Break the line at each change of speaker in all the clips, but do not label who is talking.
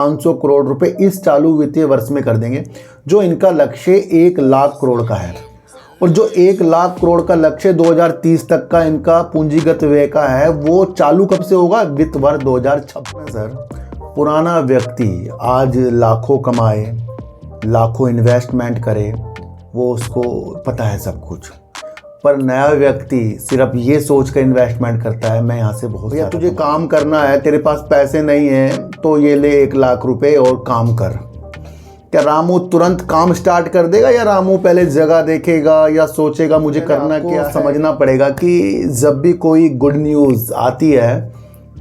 500 करोड़ रुपए इस चालू वित्तीय वर्ष में कर देंगे, जो इनका लक्ष्य 1 लाख करोड़ का है। और जो 1 लाख करोड़ का लक्ष्य 2030 तक का इनका पूंजीगत व्यय का है, वो चालू कब से होगा? वित्त वर्ष 2026 में। सर, पुराना व्यक्ति आज लाखों कमाए, लाखों इन्वेस्टमेंट करे, वो उसको पता है सब कुछ, पर नया व्यक्ति सिर्फ ये सोच कर इन्वेस्टमेंट करता है, मैं यहाँ से बहुत या तुझे काम करना है, तेरे पास पैसे नहीं है तो ये ले 1 लाख रुपए और काम कर। क्या रामू तुरंत काम स्टार्ट कर देगा, या रामू पहले जगह देखेगा या सोचेगा मुझे करना क्या है? समझना पड़ेगा कि जब भी कोई गुड न्यूज़ आती है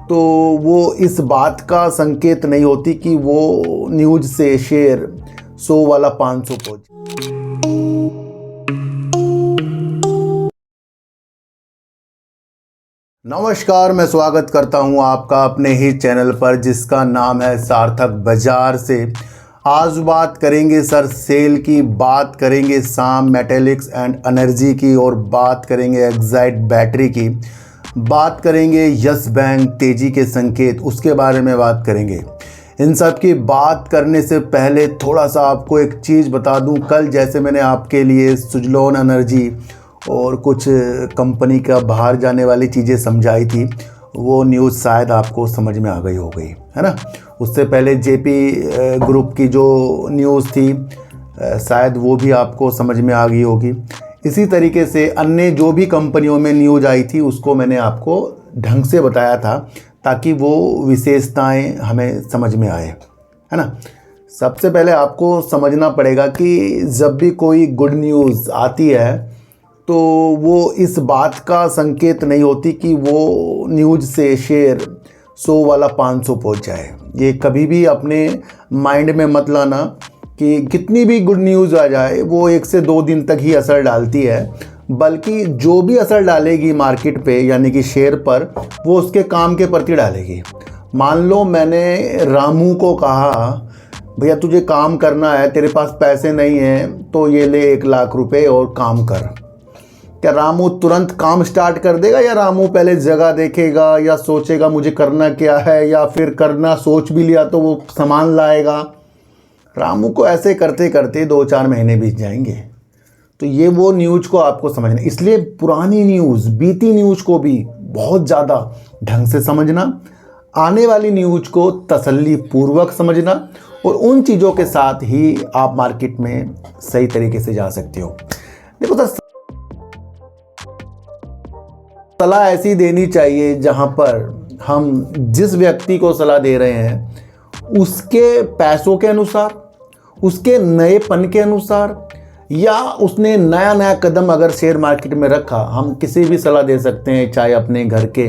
तो वो इस बात का संकेत नहीं होती कि वो न्यूज़ से शेयर 100 वाला 500 पहुँच। नमस्कार, मैं स्वागत करता हूं आपका अपने ही चैनल पर, जिसका नाम है सार्थक बाजार से। आज बात करेंगे सर सेल की, बात करेंगे शाम मेटेलिक्स एंड एनर्जी की, और बात करेंगे एक्साइट बैटरी की, बात करेंगे यस बैंक तेजी के संकेत, उसके बारे में बात करेंगे। इन सब की बात करने से पहले थोड़ा सा आपको एक चीज़ बता दूं। कल जैसे मैंने आपके लिए सुजलॉन एनर्जी और कुछ कंपनी का बाहर जाने वाली चीज़ें समझाई थी, वो न्यूज़ शायद आपको समझ में आ गई हो गई है ना। उससे पहले जेपी ग्रुप की जो न्यूज़ थी, शायद वो भी आपको समझ में आ गई होगी। इसी तरीके से अन्य जो भी कंपनियों में न्यूज़ आई थी, उसको मैंने आपको ढंग से बताया था, ताकि वो विशेषताएं हमें समझ में आए, है ना। सबसे पहले आपको समझना पड़ेगा कि जब भी कोई गुड न्यूज़ आती है तो वो इस बात का संकेत नहीं होती कि वो न्यूज़ से शेयर 100 वाला 500 पहुँच जाए। ये कभी भी अपने माइंड में मत लाना कि कितनी भी गुड न्यूज़ आ जाए वो 1 से 2 दिन तक ही असर डालती है, बल्कि जो भी असर डालेगी मार्केट पे यानी कि शेयर पर, वो उसके काम के प्रति डालेगी। मान लो मैंने रामू को कहा, भैया तुझे काम करना है, तेरे पास पैसे नहीं हैं तो ये ले 1 लाख रुपए और काम कर। क्या रामू तुरंत काम स्टार्ट कर देगा, या रामू पहले जगह देखेगा या सोचेगा मुझे करना क्या है, या फिर करना सोच भी लिया तो वो सामान लाएगा? रामू को ऐसे करते करते 2-4 महीने बीत जाएंगे। तो ये वो न्यूज़ को आपको समझना, इसलिए पुरानी न्यूज़, बीती न्यूज़ को भी बहुत ज़्यादा ढंग से समझना, आने वाली न्यूज़ को तसल्ली पूर्वक समझना, और उन चीज़ों के साथ ही आप मार्केट में सही तरीके से जा सकते हो। देखो सर, सलाह ऐसी देनी चाहिए जहां पर हम जिस व्यक्ति को सलाह दे रहे हैं उसके पैसों के अनुसार, उसके नएपन के अनुसार, या उसने नया नया कदम अगर शेयर मार्केट में रखा। हम किसी भी सलाह दे सकते हैं, चाहे अपने घर के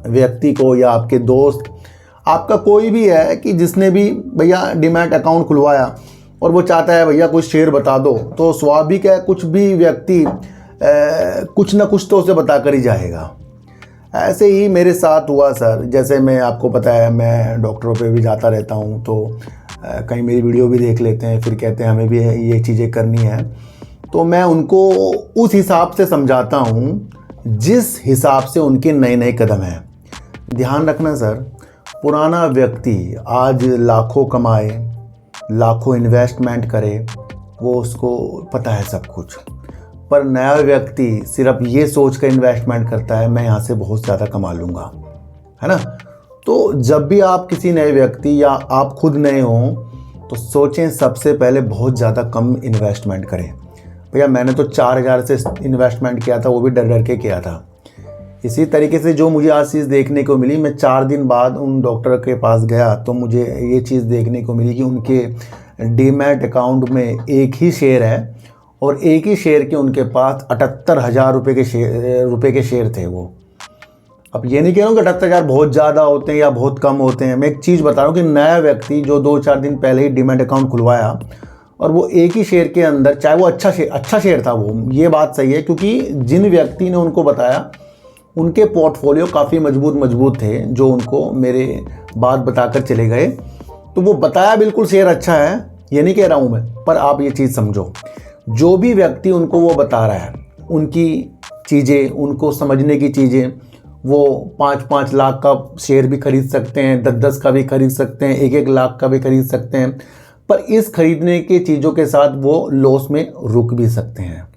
व्यक्ति को या आपके दोस्त, आपका कोई भी है कि जिसने भी भैया डीमैट अकाउंट खुलवाया और वो चाहता है भैया कुछ शेयर बता दो, तो स्वाभाविक है कुछ भी व्यक्ति कुछ ना कुछ तो उसे बता कर ही जाएगा। ऐसे ही मेरे साथ हुआ सर। जैसे मैं, आपको पता है मैं डॉक्टरों पे भी जाता रहता हूँ, तो कहीं मेरी वीडियो भी देख लेते हैं, फिर कहते हैं हमें भी ये चीज़ें करनी है, तो मैं उनको उस हिसाब से समझाता हूँ जिस हिसाब से उनके नए नए कदम हैं। ध्यान रखना सर, पुराना व्यक्ति आज लाखों कमाए, लाखों इन्वेस्टमेंट करे, वो उसको पता है सब कुछ, पर नया व्यक्ति सिर्फ ये सोच कर इन्वेस्टमेंट करता है, मैं यहाँ से बहुत ज़्यादा कमा लूँगा, है ना। तो जब भी आप किसी नए व्यक्ति या आप खुद नए हों तो सोचें सबसे पहले बहुत ज़्यादा कम इन्वेस्टमेंट करें। भैया मैंने तो 4000 से इन्वेस्टमेंट किया था, वो भी डर डर के किया था। इसी तरीके से जो मुझे आज चीज़ देखने को मिली, मैं 4 दिन बाद उन डॉक्टर के पास गया तो मुझे ये चीज़ देखने को मिली कि उनके डीमैट अकाउंट में एक ही शेयर है, और एक ही शेयर के उनके पास 78,000 रुपये के शेयर थे वो। अब ये नहीं कह रहा हूँ कि 78,000 बहुत ज़्यादा होते हैं या बहुत कम होते हैं। मैं एक चीज़ बता रहा हूँ कि नया व्यक्ति जो 2-4 दिन पहले ही डीमैट अकाउंट खुलवाया, और वो एक ही शेयर के अंदर, चाहे वो अच्छा शेयर था वो, ये बात सही है, क्योंकि जिन व्यक्ति ने उनको बताया उनके पोर्टफोलियो काफ़ी मजबूत थे, जो उनको मेरे बात बताकर चले गए। तो वो बताया बिल्कुल शेयर अच्छा है, ये नहीं कह रहा हूँ मैं, पर आप ये चीज़ समझो, जो भी व्यक्ति उनको वो बता रहा है, उनकी चीज़ें, उनको समझने की चीज़ें, वो 5-5 लाख का शेयर भी खरीद सकते हैं, 10-10 का भी खरीद सकते हैं, 1-1 लाख का भी खरीद सकते हैं। पर इस खरीदने के चीज़ों के साथ वो लॉस में रुक भी सकते हैं।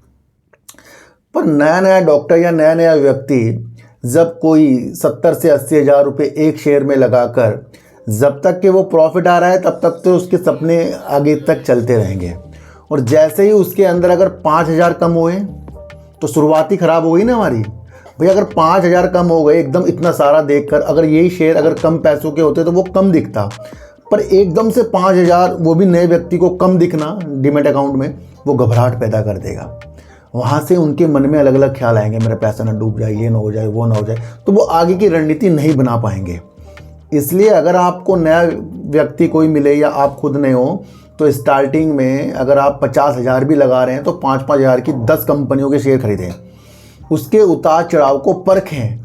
पर नया नया डॉक्टर या नया नया व्यक्ति जब कोई 70 से 80 हज़ार रुपये एक शेयर में लगाकर जब तक कि वो प्रॉफिट आ रहा है तब तक तो उसके सपने आगे तक चलते रहेंगे। और जैसे ही उसके अंदर अगर 5,000 कम हुए तो शुरुआत ही ख़राब हो गई ना हमारी। भैया अगर 5,000 कम हो गए एकदम इतना सारा देखकर, अगर यही शेयर अगर कम पैसों के होते तो वो कम दिखता, पर एकदम से 5,000 वो भी नए व्यक्ति को कम दिखना डीमैट अकाउंट में, वो घबराहट पैदा कर देगा। वहाँ से उनके मन में अलग अलग ख्याल आएंगे, मेरा पैसा ना डूब जाए, ये ना हो जाए, वो ना हो जाए, तो वो आगे की रणनीति नहीं बना पाएंगे। इसलिए अगर आपको नया व्यक्ति कोई मिले या आप खुद नए हो तो स्टार्टिंग में अगर आप 50,000 भी लगा रहे हैं तो 5-5 हज़ार की 10 कंपनियों के शेयर खरीदें, उसके उतार चढ़ाव को परखें,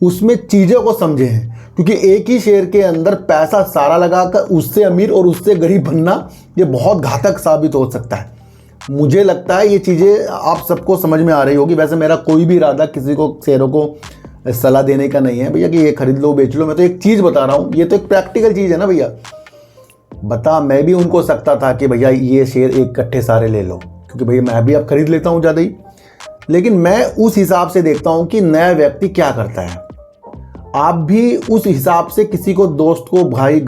उसमें चीज़ों को समझें। क्योंकि एक ही शेयर के अंदर पैसा सारा लगाकर उससे अमीर और उससे गरीब बनना ये बहुत घातक साबित हो सकता है। मुझे लगता है ये चीज़ें आप सबको समझ में आ रही होगी। वैसे मेरा कोई भी इरादा किसी को शेयरों को सलाह देने का नहीं है भैया कि ये खरीद लो बेच लो। मैं तो एक चीज़ बता रहा हूँ, ये तो एक प्रैक्टिकल चीज़ है ना भैया। मैं भी उनको सकता था कि भैया ये शेयर एक इकट्ठे सारे ले लो, क्योंकि भैया मैं भी अब खरीद लेता हूँ ज़्यादा ही। लेकिन मैं उस हिसाब से देखता हूँ कि नया व्यक्ति क्या करता है। आप भी उस हिसाब से किसी को, दोस्त को, भाई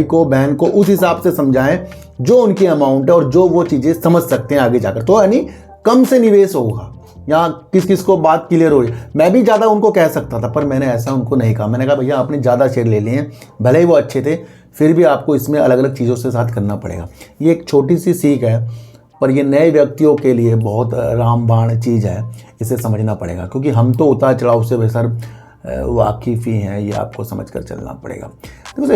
को, बहन को उस हिसाब से समझाएं जो उनकी अमाउंट है और जो वो चीज़ें समझ सकते हैं आगे जाकर। तो यानी कम से निवेश होगा। यहाँ किस किस को बात क्लियर हो रही। मैं भी ज़्यादा उनको कह सकता था, पर मैंने ऐसा उनको नहीं कहा। मैंने कहा भैया आपने ज़्यादा शेयर ले लिए हैं, भले ही वो अच्छे थे, फिर भी आपको इसमें अलग अलग चीज़ों से साथ करना पड़ेगा। ये एक छोटी सी सीख है, पर ये नए व्यक्तियों के लिए बहुत रामबाण चीज़ है, इसे समझना पड़ेगा। क्योंकि हम तो उतार चढ़ाव से बेसर वाकिफ़ ही हैं, ये आपको समझ कर चलना पड़ेगा। देखो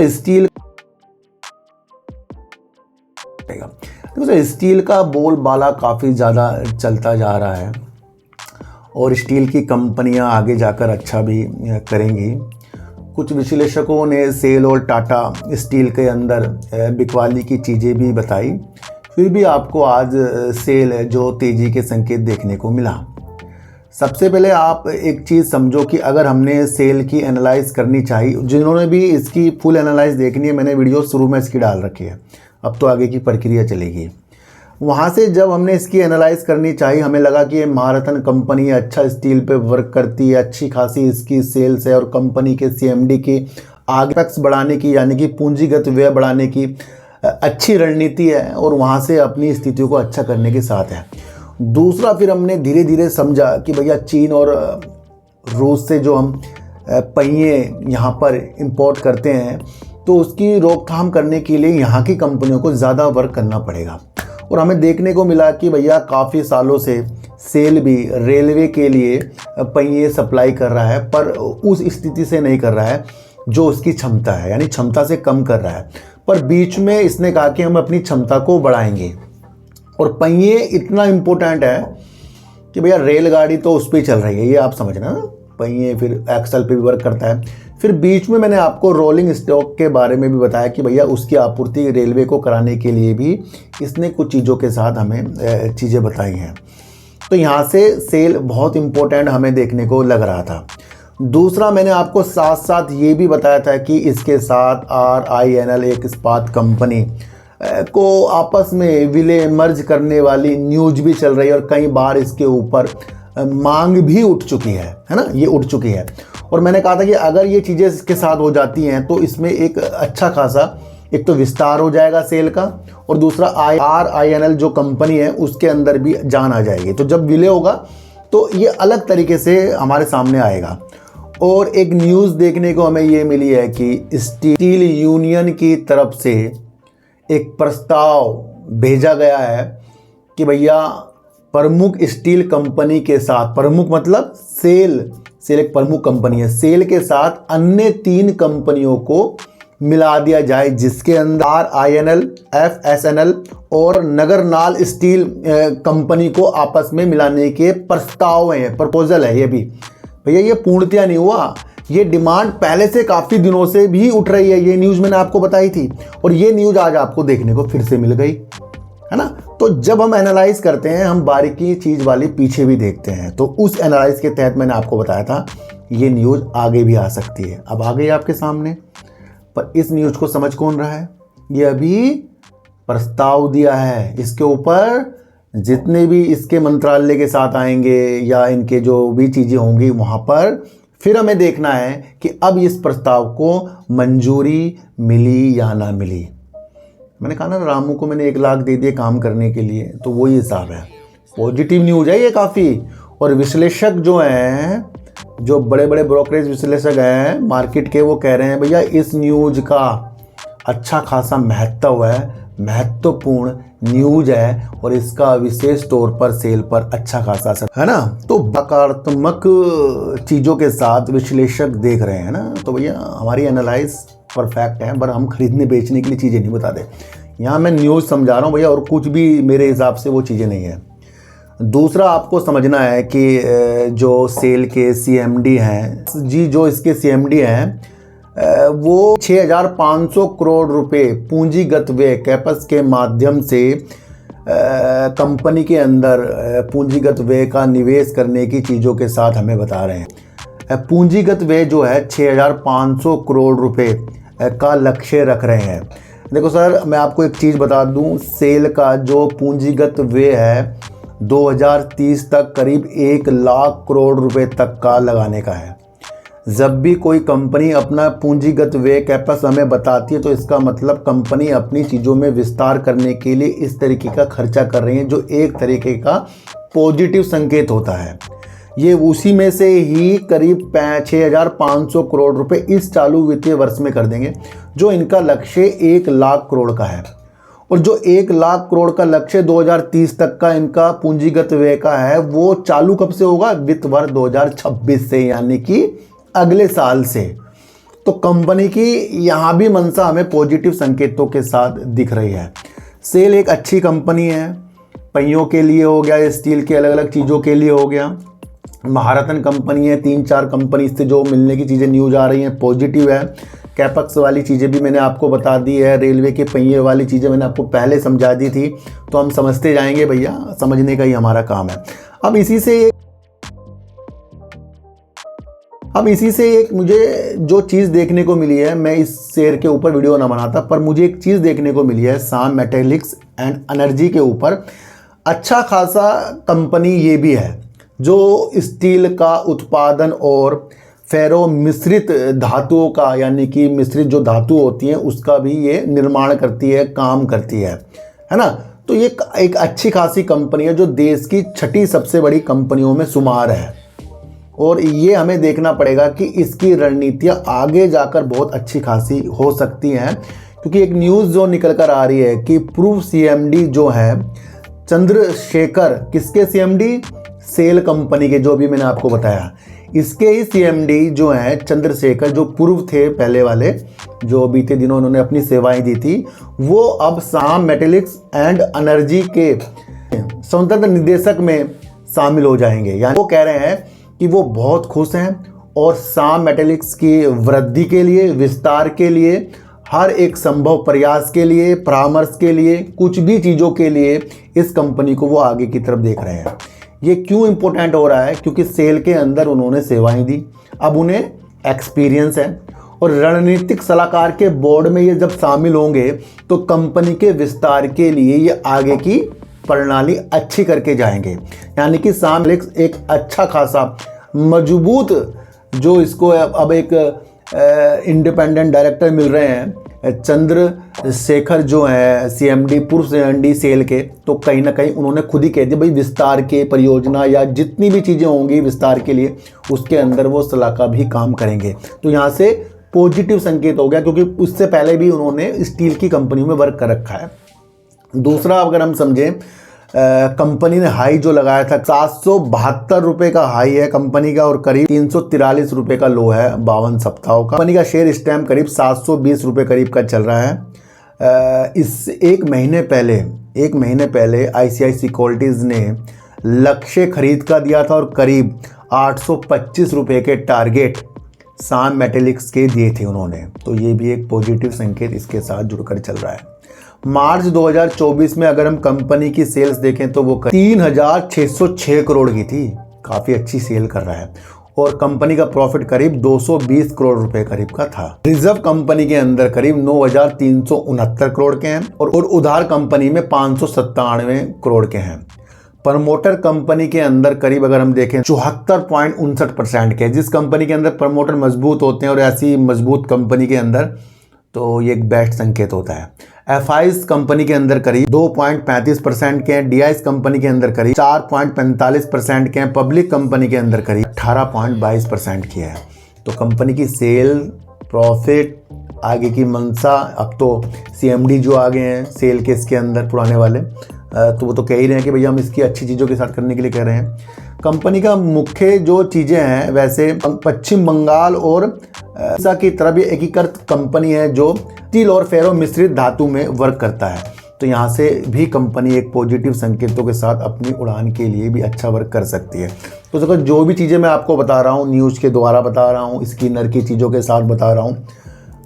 स्टील का बोलबाला काफ़ी ज़्यादा चलता जा रहा है और स्टील की कंपनियां आगे जाकर अच्छा भी करेंगी। कुछ विश्लेषकों ने सेल और टाटा स्टील के अंदर बिकवाली की चीज़ें भी बताई, फिर भी आपको आज सेल जो तेज़ी के संकेत देखने को मिला। सबसे पहले आप एक चीज़ समझो कि अगर हमने सेल की एनालाइज करनी चाहिए, जिन्होंने भी इसकी फुल एनालाइज देखनी है, मैंने वीडियो शुरू में इसकी डाल रखी है, अब तो आगे की प्रक्रिया चलेगी। वहाँ से जब हमने इसकी एनालाइज करनी चाहिए, हमें लगा कि ये महारथन कंपनी अच्छा स्टील पे वर्क करती है, अच्छी खासी इसकी सेल्स है और कंपनी के CMD की आगे बढ़ाने की, यानी कि पूंजीगत व्यय बढ़ाने की अच्छी रणनीति है और वहाँ से अपनी स्थितियों को अच्छा करने के साथ है। दूसरा, फिर हमने धीरे धीरे समझा कि भैया चीन और रूस से जो हम पहिए यहाँ पर इंपोर्ट करते हैं तो उसकी रोकथाम करने के लिए यहाँ की कंपनियों को ज़्यादा वर्क करना पड़ेगा। और हमें देखने को मिला कि भैया काफ़ी सालों से सेल भी रेलवे के लिए पहिए सप्लाई कर रहा है, पर उस स्थिति से नहीं कर रहा है जो उसकी क्षमता है, यानी क्षमता से कम कर रहा है। पर बीच में इसने कहा कि हम अपनी क्षमता को बढ़ाएंगे। और पहिए इतना इम्पोर्टेंट है कि भैया रेलगाड़ी तो उस पर चल रही है, ये आप समझना ना, पहिए फिर एक्सल पे भी वर्क करता है। फिर बीच में मैंने आपको रोलिंग स्टॉक के बारे में भी बताया कि भैया उसकी आपूर्ति रेलवे को कराने के लिए भी इसने कुछ चीज़ों के साथ हमें चीज़ें बताई हैं। तो यहाँ से सेल बहुत इम्पोर्टेंट हमें देखने को लग रहा था। दूसरा, मैंने आपको साथ साथ ये भी बताया था कि इसके साथ RINL एक इस्पात कंपनी को आपस में विलय मर्ज करने वाली न्यूज भी चल रही है और कई बार इसके ऊपर मांग भी उठ चुकी है ना, ये उठ चुकी है। और मैंने कहा था कि अगर ये चीज़ें इसके साथ हो जाती हैं तो इसमें एक अच्छा खासा एक तो विस्तार हो जाएगा सेल का, और दूसरा RINL जो कंपनी है उसके अंदर भी जान आ जाएगी। तो जब विलय होगा तो ये अलग तरीके से हमारे सामने आएगा। और एक न्यूज़ देखने को हमें ये मिली है कि स्टील यूनियन की तरफ से एक प्रस्ताव भेजा गया है कि भैया प्रमुख स्टील कंपनी के साथ, प्रमुख मतलब सेल एक प्रमुख कंपनी है, सेल के साथ अन्य 3 कंपनियों को मिला दिया जाए, जिसके अंदर RINL, FSNL और नगरनाल स्टील कंपनी को आपस में मिलाने के प्रस्ताव हैं, प्रपोजल है। ये भी भैया ये पूर्णतया नहीं हुआ, ये डिमांड पहले से काफ़ी दिनों से भी उठ रही है। ये न्यूज़ मैंने आपको बताई थी और ये न्यूज़ आज आपको देखने को फिर से मिल गई, है ना। तो जब हम एनालाइज करते हैं हम बारीकी चीज़ वाली पीछे भी देखते हैं। तो उस एनालाइज के तहत मैंने आपको बताया था ये न्यूज़ आगे भी आ सकती है। अब आ गई आपके सामने, पर इस न्यूज़ को समझ कौन रहा है? ये अभी प्रस्ताव दिया है, इसके ऊपर जितने भी इसके मंत्रालय के साथ आएंगे या इनके जो भी चीज़ें होंगी वहाँ पर फिर हमें देखना है कि अब इस प्रस्ताव को मंजूरी मिली या ना मिली। मैंने कहा ना, रामू को मैंने 1 लाख दे दिए काम करने के लिए, तो वही हिसाब है। पॉजिटिव न्यूज़ है ये काफ़ी। और विश्लेषक जो हैं, जो बड़े बड़े ब्रोकरेज विश्लेषक हैं मार्केट के, वो कह रहे हैं भैया इस न्यूज़ का अच्छा खासा महत्व है, महत्वपूर्ण न्यूज़ है और इसका विशेष तौर पर सेल पर अच्छा खासा असर है ना। तो सकारात्मक चीज़ों के साथ विश्लेषक देख रहे हैं ना, तो भैया हमारी एनालाइज परफेक्ट है, पर हम खरीदने बेचने के लिए चीज़ें नहीं बता दे। यहाँ मैं न्यूज़ समझा रहा हूँ भैया, और कुछ भी मेरे हिसाब से वो चीज़ें नहीं है। दूसरा आपको समझना है कि जो सेल के सीएमडी हैं जी, जो इसके सीएमडी हैं वो 6,500 करोड़ रुपए पूंजीगत व्यय कैपेक्स के माध्यम से कंपनी के अंदर पूंजीगत व्यय का निवेश करने की चीज़ों के साथ हमें बता रहे हैं। पूंजीगत व्यय जो है 6,500 करोड़ रुपए का लक्ष्य रख रहे हैं। देखो सर, मैं आपको एक चीज़ बता दूं, सेल का जो पूंजीगत व्यय है 2030 तक करीब 1 लाख करोड़ रुपए तक का लगाने का है। जब भी कोई कंपनी अपना पूंजीगत व्यय कैपेक्स हमें बताती है तो इसका मतलब कंपनी अपनी चीज़ों में विस्तार करने के लिए इस तरीके का खर्चा कर रही है, जो एक तरीके का पॉजिटिव संकेत होता है। ये उसी में से ही करीब 6,500 करोड़ रुपए इस चालू वित्तीय वर्ष में कर देंगे, जो इनका लक्ष्य 1 लाख करोड़ का है। और जो 1 लाख करोड़ का लक्ष्य 2030 तक का इनका पूंजीगत व्यय का है, वो चालू कब से होगा? वित्त वर्ष 2026 से, यानी कि अगले साल से। तो कंपनी की यहाँ भी मंशा हमें पॉजिटिव संकेतों के साथ दिख रही है। सेल एक अच्छी कंपनी है, पहियों के लिए हो गया, स्टील के अलग अलग चीज़ों के लिए हो गया, महारथन कंपनी है। 3-4 कंपनी से जो मिलने की चीज़ें न्यूज़ आ रही हैं पॉजिटिव है। कैपेक्स वाली चीज़ें भी मैंने आपको बता दी है, रेलवे के पहिए वाली चीज़ें मैंने आपको पहले समझा दी थी, तो हम समझते जाएंगे भैया, समझने का ही हमारा काम है। अब इसी से एक मुझे जो चीज़ देखने को मिली है, मैं इस शेयर के ऊपर वीडियो ना बनाता, पर मुझे एक चीज़ देखने को मिली है श्याम मेटालिक्स एंड एनर्जी के ऊपर। अच्छा खासा कंपनी ये भी है जो स्टील का उत्पादन और फेरो मिश्रित धातुओं का, यानी कि मिश्रित जो धातु होती हैं उसका भी ये निर्माण करती है, काम करती है ना। तो ये एक अच्छी खासी कंपनी है जो देश की 6ठी सबसे बड़ी कंपनियों में शुमार है। और ये हमें देखना पड़ेगा कि इसकी रणनीतियाँ आगे जाकर बहुत अच्छी खासी हो सकती हैं, क्योंकि एक न्यूज़ जो निकल कर आ रही है कि पूर्व सीएमडी जो है चंद्रशेखर, किसके सीएमडी? सेल कंपनी के, जो भी मैंने आपको बताया, इसके ही सीएमडी जो हैं चंद्रशेखर, जो पूर्व थे पहले वाले, जो बीते दिनों उन्होंने अपनी सेवाएं दी थी, वो अब श्याम मेटालिक्स एंड एनर्जी के स्वतंत्र निदेशक में शामिल हो जाएंगे। यानी वो कह रहे हैं कि वो बहुत खुश हैं और श्याम मेटालिक्स की वृद्धि के लिए, विस्तार के लिए, हर एक संभव प्रयास के लिए, परामर्श के लिए, कुछ भी चीज़ों के लिए इस कंपनी को वो आगे की तरफ देख रहे हैं। ये क्यों इम्पोर्टेंट हो रहा है? क्योंकि सेल के अंदर उन्होंने सेवाएं दी, अब उन्हें एक्सपीरियंस है, और रणनीतिक सलाहकार के बोर्ड में ये जब शामिल होंगे तो कंपनी के विस्तार के लिए ये आगे की प्रणाली अच्छी करके जाएंगे। यानी कि श्याम मेटालिक्स एक अच्छा खासा मजबूत, जो इसको अब एक इंडिपेंडेंट डायरेक्टर मिल रहे हैं चंद्रशेखर जो है सीएमडी, पूर्व सीएमडी सेल के, तो कहीं ना कहीं उन्होंने खुद ही कह दिया भाई विस्तार के परियोजना या जितनी भी चीज़ें होंगी विस्तार के लिए, उसके अंदर वो सलाहकार भी काम करेंगे। तो यहाँ से पॉजिटिव संकेत हो गया, क्योंकि उससे पहले भी उन्होंने स्टील की कंपनियों में वर्क कर रखा है। दूसरा, अगर हम समझें, कंपनी ने हाई जो लगाया था 772 रुपये का हाई है कंपनी का, और करीब 343 रुपये का लो है 52 सप्ताहों का। कंपनी का शेयर इस टाइम करीब 720 रुपये करीब का चल रहा है। इस एक महीने पहले ICICI सिक्योरिटीज़ ने लक्ष्य खरीद का दिया था और करीब 825 रुपये के टारगेट श्याम मेटालिक्स के दिए थे उन्होंने। तो ये भी एक पॉजिटिव संकेत इसके साथ जुड़कर चल रहा है। मार्च 2024 में अगर हम कंपनी की सेल्स देखें तो वो 3,606 करोड़ की थी, काफ़ी अच्छी सेल कर रहा है। और कंपनी का प्रॉफिट करीब 220 करोड़ रुपए करीब का था। रिजर्व कंपनी के अंदर करीब 9,369 करोड़ के हैं और उधार कंपनी में 597 करोड़ के हैं। प्रमोटर कंपनी के अंदर करीब अगर हम देखें 74.59% के। जिस कंपनी के अंदर प्रमोटर मजबूत होते हैं और ऐसी मजबूत कंपनी के अंदर तो ये एक बेस्ट संकेत होता है। एफआईज कंपनी के अंदर करीब 2.35% के हैं। डीआईज कंपनी के अंदर करीब 4.45% के हैं। पब्लिक कंपनी के अंदर करीब 18.22% की है। तो कंपनी की सेल, प्रॉफिट, आगे की मंशा, अब तो सीएमडी जो आ गए हैं सेल के इसके अंदर पुराने वाले, तो वो तो कह ही रहे हैं कि भैया हम इसकी अच्छी चीज़ों के साथ करने के लिए कह रहे हैं। कंपनी का मुख्य जो चीज़ें हैं वैसे पश्चिम बंगाल और उड़ीसा की तरह भी एकीकृत कंपनी है जो स्टील और फेरो मिश्रित धातु में वर्क करता है। तो यहाँ से भी कंपनी एक पॉजिटिव संकेतों के साथ अपनी उड़ान के लिए भी अच्छा वर्क कर सकती है। तो देखो जो भी चीज़ें मैं आपको बता रहा हूँ न्यूज़ के द्वारा बता रहा हूँ, स्किनर की चीज़ों के साथ बता रहा हूँ,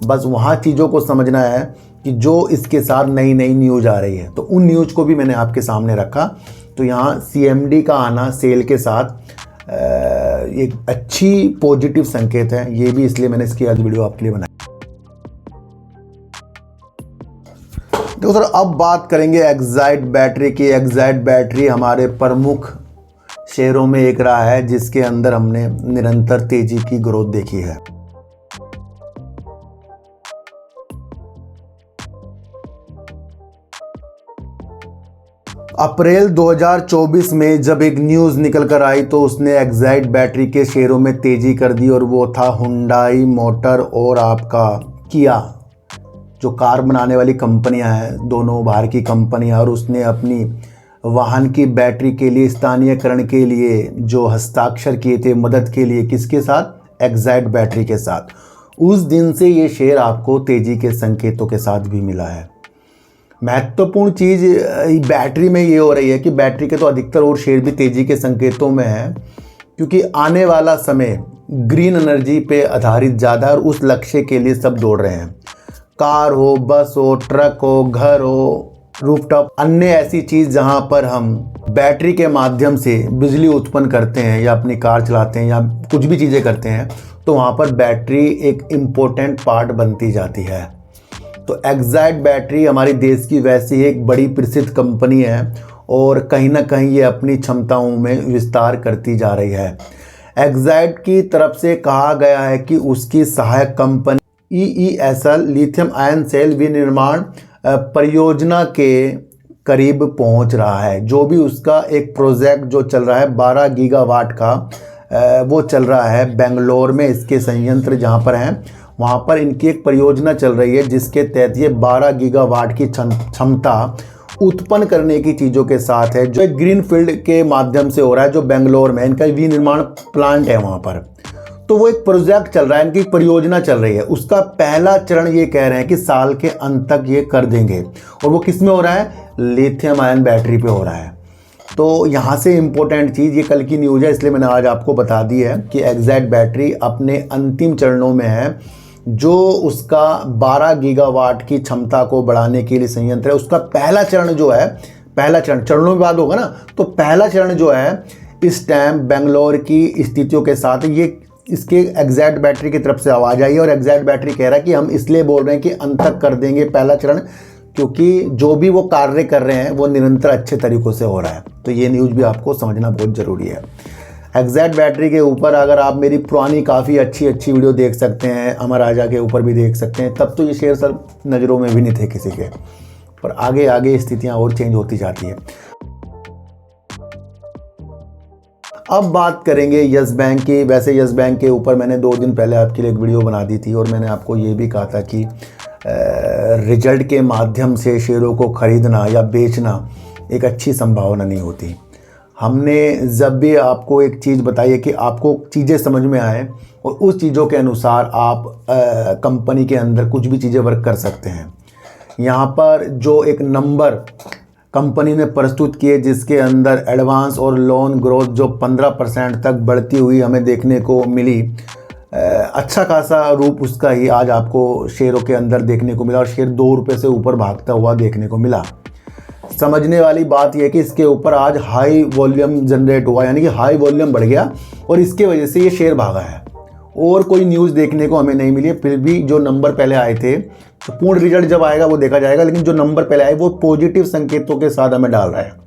बस वहाँ चीज़ों को समझना है कि जो इसके साथ नई नई न्यूज़ आ रही है। तो उन न्यूज़ को भी मैंने आपके सामने रखा। तो यहाँ सीएमडी का आना सेल के साथ एक अच्छी पॉजिटिव संकेत है। ये भी इसलिए मैंने इसकी आज वीडियो आपके लिए बनाई। देखो सर, अब बात करेंगे एक्साइड बैटरी की। एक्साइड बैटरी हमारे प्रमुख शेयरों में एक रहा है जिसके अंदर हमने निरंतर तेजी की ग्रोथ देखी है। अप्रैल 2024 में जब एक न्यूज़ निकल कर आई तो उसने एक्साइड बैटरी के शेयरों में तेज़ी कर दी और वो था हुंडई मोटर और आपका किया, जो कार बनाने वाली कंपनियां हैं, दोनों बाहर की कंपनियां। और उसने अपनी वाहन की बैटरी के लिए स्थानीयकरण के लिए जो हस्ताक्षर किए थे मदद के लिए, किसके साथ? एक्साइड बैटरी के साथ। उस दिन से ये शेयर आपको तेज़ी के संकेतों के साथ भी मिला है। महत्वपूर्ण चीज़ बैटरी में ये हो रही है कि बैटरी के तो अधिकतर और शेयर भी तेज़ी के संकेतों में है, क्योंकि आने वाला समय ग्रीन एनर्जी पे आधारित ज़्यादा है और उस लक्ष्य के लिए सब दौड़ रहे हैं। कार हो, बस हो, ट्रक हो, घर हो, रूफटॉप, अन्य ऐसी चीज़ जहाँ पर हम बैटरी के माध्यम से बिजली उत्पन्न करते हैं या अपनी कार चलाते हैं या कुछ भी चीज़ें करते हैं, तो वहाँ पर बैटरी एक इम्पोर्टेंट पार्ट बनती जाती है। तो एक्साइड बैटरी हमारे देश की वैसे ही एक बड़ी प्रसिद्ध कंपनी है और कहीं ना कहीं ये अपनी क्षमताओं में विस्तार करती जा रही है। एक्साइड की तरफ से कहा गया है कि उसकी सहायक company EESL lithium ion cell विनिर्माण परियोजना के करीब पहुंच रहा है। जो भी उसका एक प्रोजेक्ट जो चल रहा है 12 गीगावाट का, वो चल रहा है बेंगलोर में। इसके संयंत्र जहां पर हैं वहाँ पर इनकी एक परियोजना चल रही है जिसके तहत ये 12 गीगावाट की क्षमता उत्पन्न करने की चीज़ों के साथ है, जो ग्रीन फील्ड के माध्यम से हो रहा है, जो बेंगलोर में इनका विनिर्माण प्लांट है वहाँ पर। तो वो एक प्रोजेक्ट चल रहा है, इनकी परियोजना चल रही है। उसका पहला चरण ये कह रहे हैं कि साल के अंत तक ये कर देंगे, और वो किस में हो रहा है? लिथियम आयन बैटरी पे हो रहा है। तो यहाँ से इम्पोर्टेंट चीज़, ये कल की न्यूज़ है इसलिए मैंने आज आपको बता दी है कि एक्साइड बैटरी अपने अंतिम चरणों में है। जो उसका 12 गीगावाट की क्षमता को बढ़ाने के लिए संयंत्र है, उसका पहला चरण जो है, पहला चरण, चरणों में बाद होगा ना, तो पहला चरण जो है इस टाइम बेंगलोर की स्थितियों के साथ ये इसके एक्साइड बैटरी की तरफ से आवाज़ आई है। और एक्साइड बैटरी कह रहा है कि हम इसलिए बोल रहे हैं कि अंत तक कर देंगे पहला चरण, क्योंकि जो भी वो कार्य कर रहे हैं वो निरंतर अच्छे तरीक़ों से हो रहा है। तो ये न्यूज़ भी आपको समझना बहुत ज़रूरी है। एक्साइड बैटरी के ऊपर अगर आप मेरी पुरानी काफ़ी अच्छी वीडियो देख सकते हैं, अमर राजा के ऊपर भी देख सकते हैं, तब तो ये शेयर सर नज़रों में भी नहीं थे किसी के, पर आगे आगे स्थितियां और चेंज होती जाती है। अब बात करेंगे यस बैंक की। वैसे यस बैंक के ऊपर मैंने 2 दिन पहले आपके लिए एक वीडियो बना दी थी और मैंने आपको ये भी कहा था कि रिजल्ट के माध्यम से शेयरों को खरीदना या बेचना एक अच्छी संभावना नहीं होती। हमने जब भी आपको एक चीज़ बताई है कि आपको चीज़ें समझ में आए और उस चीज़ों के अनुसार आप कंपनी के अंदर कुछ भी चीज़ें वर्क कर सकते हैं। यहाँ पर जो एक नंबर कंपनी ने प्रस्तुत किए जिसके अंदर एडवांस और लोन ग्रोथ जो 15% तक बढ़ती हुई हमें देखने को मिली, अच्छा खासा रूप उसका ही आज आपको शेयरों के अंदर देखने को मिला और शेयर 2 रुपये से ऊपर भागता हुआ देखने को मिला। समझने वाली बात यह है कि इसके ऊपर आज हाई वॉल्यूम जनरेट हुआ, यानी कि हाई वॉल्यूम बढ़ गया और इसके वजह से ये शेयर भागा है। और कोई न्यूज़ देखने को हमें नहीं मिली है। फिर भी जो नंबर पहले आए थे, तो पूर्ण रिजल्ट जब आएगा वो देखा जाएगा, लेकिन जो नंबर पहले आए वो पॉजिटिव संकेतों के साथ हमें डाल रहा है।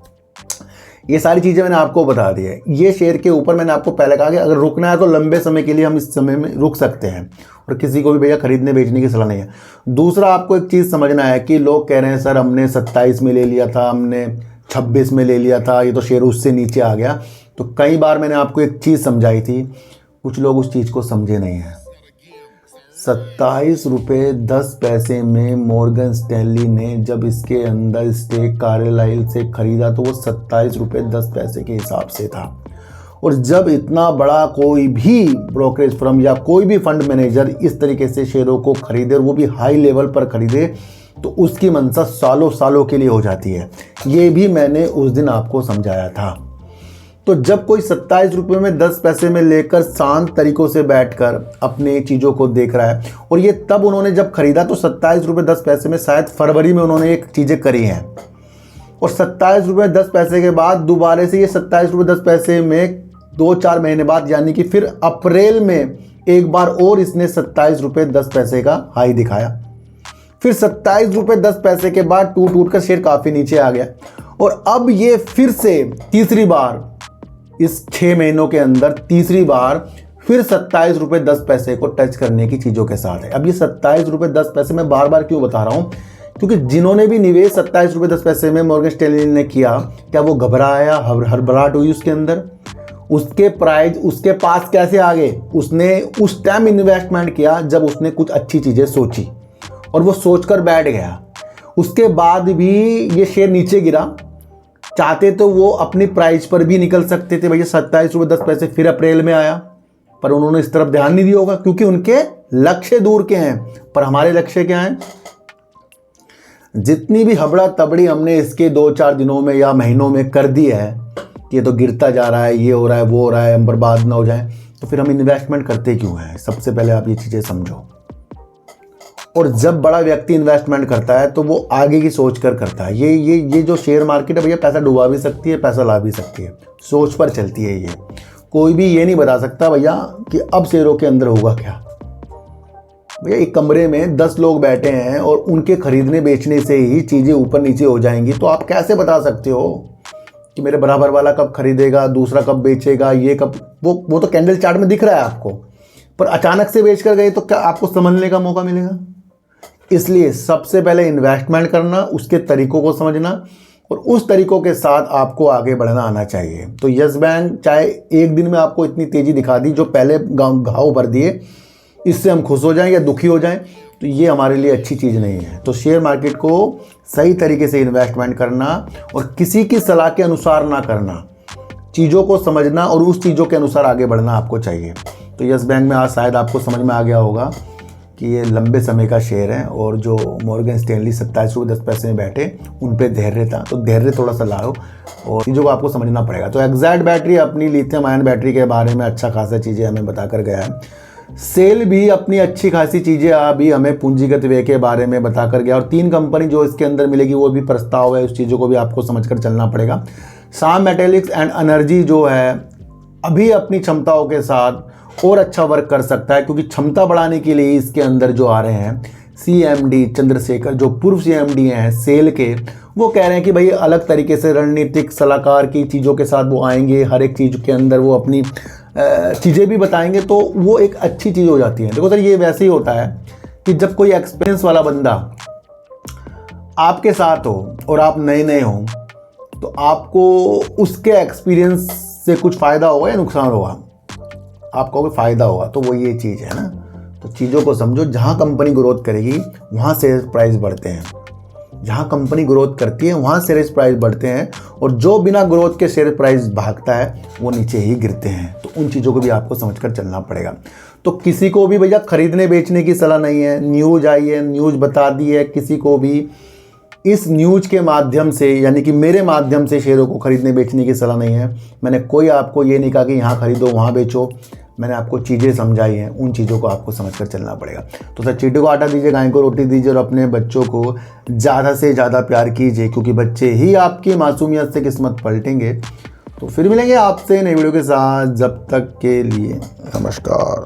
ये सारी चीज़ें मैंने आपको बता दी है। ये शेयर के ऊपर मैंने आपको पहले कहा कि अगर रुकना है तो लंबे समय के लिए हम इस समय में रुक सकते हैं, और किसी को भी भैया खरीदने बेचने की सलाह नहीं है। दूसरा, आपको एक चीज़ समझना है कि लोग कह रहे हैं सर हमने 27 में ले लिया था, हमने 26 में ले लिया था, ये तो शेयर उससे नीचे आ गया। तो कई बार मैंने आपको एक चीज़ समझाई थी, कुछ लोग उस चीज़ को समझे नहीं हैं। 27 रुपये 10 पैसे में मॉर्गन स्टैनली ने जब इसके अंदर स्टेक कार्लाइल से ख़रीदा तो वो 27 रुपये 10 पैसे के हिसाब से था। और जब इतना बड़ा कोई भी ब्रोकरेज फर्म या कोई भी फंड मैनेजर इस तरीके से शेयरों को खरीदे और वो भी हाई लेवल पर खरीदे, तो उसकी मंशा सालों सालों के लिए हो जाती है। ये भी मैंने उस दिन आपको समझाया था। तो जब कोई 27 रुपये में 10 पैसे में लेकर शांत तरीक़ों से बैठकर अपने चीज़ों को देख रहा है, और ये तब उन्होंने जब खरीदा तो 27 रुपये 10 पैसे में, शायद फरवरी में उन्होंने एक चीज़ें करी हैं, और 27 रुपये 10 पैसे के बाद दोबारा से ये 27 रुपये 10 पैसे में 2-4 महीने बाद, यानी कि फिर अप्रैल में एक बार और इसने 27 रुपये 10 पैसे का हाई दिखाया। फिर 27 रुपये 10 पैसे के बाद टूट कर शेयर काफ़ी नीचे आ गया, और अब ये फिर से तीसरी बार इस 6 महीनों के अंदर तीसरी बार फिर 27 रुपये 10 पैसे को टच करने की चीज़ों के साथ है। अब ये 27 रुपये 10 पैसे मैं बार बार क्यों बता रहा हूँ, क्योंकि जिन्होंने भी निवेश 27 रुपये 10 पैसे में मॉर्गन स्टैनली ने किया, क्या वो घबराया, हड़बड़ाहट हुई उसके अंदर? उसके प्राइस उसके पास कैसे आ गए? उसने उस टाइम इन्वेस्टमेंट किया जब उसने कुछ अच्छी चीज़ें सोची, और वो सोचकर बैठ गया। उसके बाद भी ये शेयर नीचे गिरा। चाहते तो वो अपनी प्राइस पर भी निकल सकते थे, भैया 27 रुपये 10 पैसे फिर अप्रैल में आया, पर उन्होंने इस तरफ ध्यान नहीं दिया होगा, क्योंकि उनके लक्ष्य दूर के हैं। पर हमारे लक्ष्य क्या हैं? जितनी भी हबड़ा तबड़ी हमने इसके 2-4 दिनों में या महीनों में कर दी है कि ये तो गिरता जा रहा है, ये हो रहा है, वो हो रहा है, हम बर्बाद ना हो जाए, तो फिर हम इन्वेस्टमेंट करते क्यों हैं? सबसे पहले आप ये चीज़ें समझो। और जब बड़ा व्यक्ति इन्वेस्टमेंट करता है तो वो आगे की सोच कर करता है। ये जो शेयर मार्केट है भैया, पैसा डुबा भी सकती है, पैसा ला भी सकती है, सोच पर चलती है। ये कोई भी ये नहीं बता सकता भैया कि अब शेयरों के अंदर होगा क्या। भैया एक कमरे में 10 लोग बैठे हैं और उनके खरीदने बेचने से ही चीज़ें ऊपर नीचे हो जाएंगी, तो आप कैसे बता सकते हो कि मेरे बराबर वाला कब खरीदेगा, दूसरा कब बेचेगा, ये कब? वो तो कैंडल चार्ट में दिख रहा है आपको, पर अचानक से बेच कर गए तो क्या आपको समझने का मौका मिलेगा? इसलिए सबसे पहले इन्वेस्टमेंट करना, उसके तरीकों को समझना, और उस तरीकों के साथ आपको आगे बढ़ना आना चाहिए। तो यस बैंक चाहे एक दिन में आपको इतनी तेज़ी दिखा दी, जो पहले घाव भर दिए, इससे हम खुश हो जाएं या दुखी हो जाएं, तो ये हमारे लिए अच्छी चीज़ नहीं है। तो शेयर मार्केट को सही तरीके से इन्वेस्टमेंट करना और किसी की सलाह के अनुसार ना करना, चीज़ों को समझना और उस चीज़ों के अनुसार आगे बढ़ना आपको चाहिए। तो यस बैंक में आज शायद आपको समझ में आ गया होगा कि ये लंबे समय का शेयर है, और जो मॉर्गन स्टैनली 27 रुपये 10 पैसे में बैठे उन पे धैर्य था, तो धैर्य थोड़ा सा लाओ और चीज़ों को आपको समझना पड़ेगा। तो एक्साइड बैटरी अपनी लिथियम आयन बैटरी के बारे में अच्छा खासा चीज़ें हमें बताकर गया है। सेल भी अपनी अच्छी खासी चीज़ें अभी हमें पूंजीगत व्यय के बारे में बताकर गया, और 3 कंपनी जो इसके अंदर मिलेगी वो भी प्रस्ताव है, उस चीज़ों को भी आपको समझ कर चलना पड़ेगा। शाम मेटेलिक्स एंड एनर्जी जो है अभी अपनी क्षमताओं के साथ और अच्छा वर्क कर सकता है, क्योंकि क्षमता बढ़ाने के लिए इसके अंदर जो आ रहे हैं CMD चंद्रशेखर, जो पूर्व CMD हैं सेल के, वो कह रहे हैं कि भाई अलग तरीके से रणनीतिक सलाहकार की चीज़ों के साथ वो आएंगे, हर एक चीज़ के अंदर वो अपनी चीज़ें भी बताएंगे, तो वो एक अच्छी चीज़ हो जाती है। देखो सर, ये वैसे ही होता है कि जब कोई एक्सपीरियंस वाला बंदा आपके साथ हो और आप नए हो, तो आपको उसके एक्सपीरियंस से कुछ फ़ायदा होगा या नुकसान होगा? आपको कोई फ़ायदा होगा। तो वो ये चीज़ है ना, तो चीज़ों को समझो। जहाँ कंपनी ग्रोथ करेगी वहाँ शेयर प्राइस बढ़ते हैं, जहाँ कंपनी ग्रोथ करती है वहाँ शेयर प्राइस बढ़ते हैं, और जो बिना ग्रोथ के शेयर प्राइस भागता है वो नीचे ही गिरते हैं। तो उन चीज़ों को भी आपको समझकर चलना पड़ेगा। तो किसी को भी भैया खरीदने बेचने की सलाह नहीं है। न्यूज़ आई है, न्यूज़ बता दी है, किसी को भी इस न्यूज़ के माध्यम से, यानी कि मेरे माध्यम से शेयरों को खरीदने बेचने की सलाह नहीं है। मैंने कोई आपको ये नहीं कहा कि यहाँ खरीदो वहाँ बेचो, मैंने आपको चीज़ें समझाई हैं, उन चीज़ों को आपको समझकर चलना पड़ेगा। तो सर, चींटी को आटा दीजिए, गाय को रोटी दीजिए, और अपने बच्चों को ज़्यादा से ज़्यादा प्यार कीजिए, क्योंकि बच्चे ही आपकी मासूमियत से किस्मत पलटेंगे। तो फिर मिलेंगे आपसे नई वीडियो के साथ, जब तक के लिए नमस्कार।